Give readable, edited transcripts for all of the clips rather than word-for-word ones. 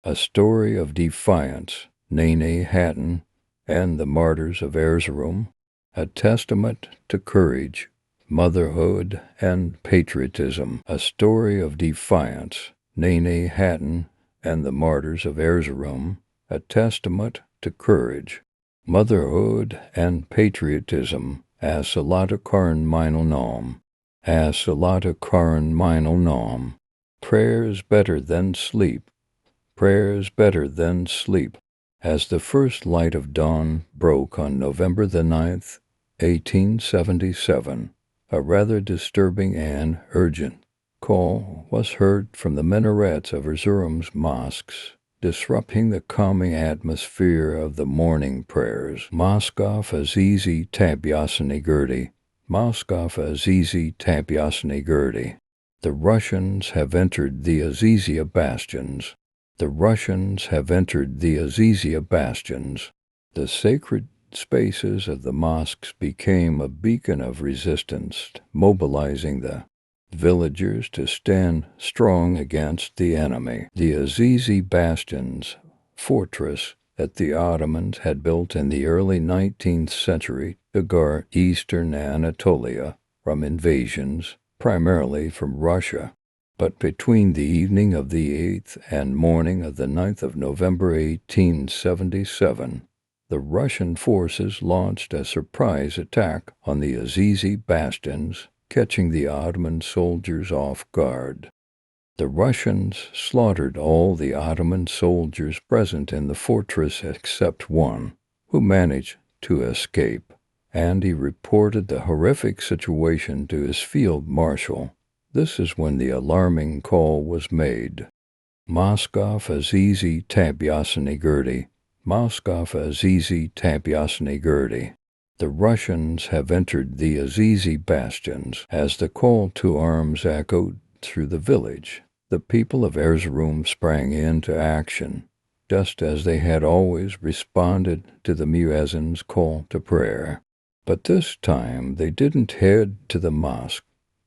A Story of Defiance, Nene Hatton and the Martyrs of Erzurum, A Testament to Courage, Motherhood and Patriotism. A Story of Defiance, Nene Hatton and the Martyrs of Erzurum, A Testament to Courage, Motherhood and Patriotism. As Salata Karan Minal Nom. As Salata Karan Minal Nom. Prayer is better than sleep. Prayer is better than sleep. As the first light of dawn broke on November the 9th, 1877, a rather disturbing and urgent call was heard from the minarets of Erzurum's mosques, disrupting the calming atmosphere of the morning prayers. Moskov Azizi Tabyasini Gurdi. Moskov Azizi Tabyasini Gurdi. The Russians have entered the Azizia bastions. The Russians have entered the Azizia bastions. The sacred spaces of the mosques became a beacon of resistance, mobilizing the villagers to stand strong against the enemy. The Azizi bastions, fortress that the Ottomans had built in the early 19th century to guard eastern Anatolia from invasions, primarily from Russia. But between the evening of the 8th and morning of the 9th of November 1877, the Russian forces launched a surprise attack on the Azizi bastions, catching the Ottoman soldiers off guard. The Russians slaughtered all the Ottoman soldiers present in the fortress except one, who managed to escape, and he reported the horrific situation to his field marshal. This is when the alarming call was made. Moskov Azizi Tabyasini Gurdi. Moskov Azizi Tabyasini Gurdi. The Russians have entered the Azizi bastions. As the call to arms echoed through the village, the people of Erzurum sprang into action, just as they had always responded to the muezzin's call to prayer. But this time they didn't head to the mosque.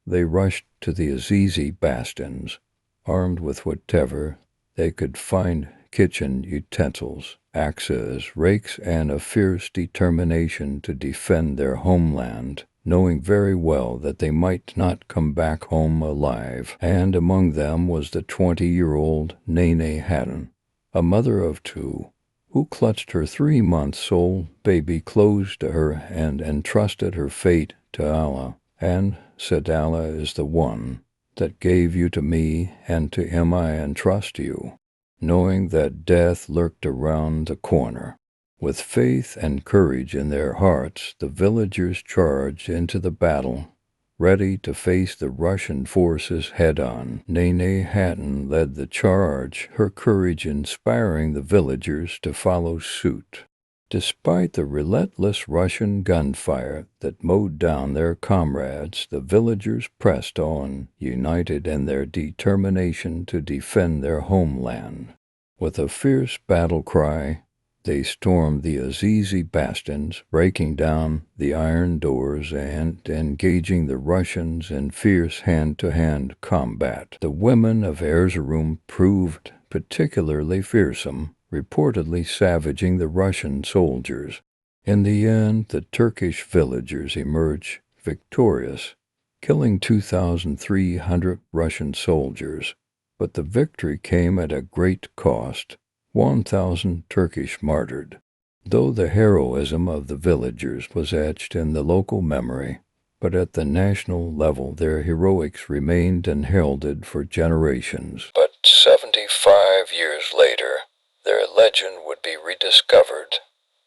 They rushed to the Azizi bastions, armed with whatever they could find: kitchen utensils, axes, rakes, and a fierce determination to defend their homeland, knowing very well that they might not come back home alive. And among them was the 20-year-old Nene Hatton, a mother of two, who clutched her 3-month-old baby close to her and entrusted her fate to Allah, and said, "Allah is the one that gave you to me, and to him I entrust you," knowing that death lurked around the corner. With faith and courage in their hearts, the villagers charged into the battle, ready to face the Russian forces head-on. Nene Hatton led the charge, her courage inspiring the villagers to follow suit. Despite the relentless Russian gunfire that mowed down their comrades, the villagers pressed on, united in their determination to defend their homeland. With a fierce battle cry, they stormed the Azizi bastions, breaking down the iron doors and engaging the Russians in fierce hand-to-hand combat. The women of Erzurum proved particularly fearsome, reportedly savaging the Russian soldiers. In the end, the Turkish villagers emerged victorious, killing 2,300 Russian soldiers. But the victory came at a great cost: 1,000 Turkish martyred. Though the heroism of the villagers was etched in the local memory, but at the national level their heroics remained and heralded for generations. But 75 years later, their legend would be rediscovered,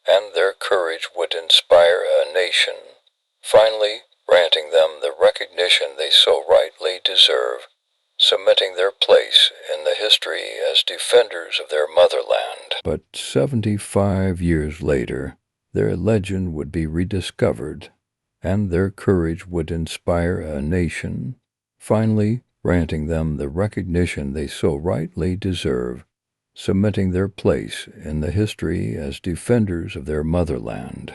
and their courage would inspire a nation, finally granting them the recognition they so rightly deserve, cementing their place in the history as defenders of their motherland. But 75 years later, their legend would be rediscovered, and their courage would inspire a nation, finally granting them the recognition they so rightly deserve, cementing their place in the history as defenders of their motherland.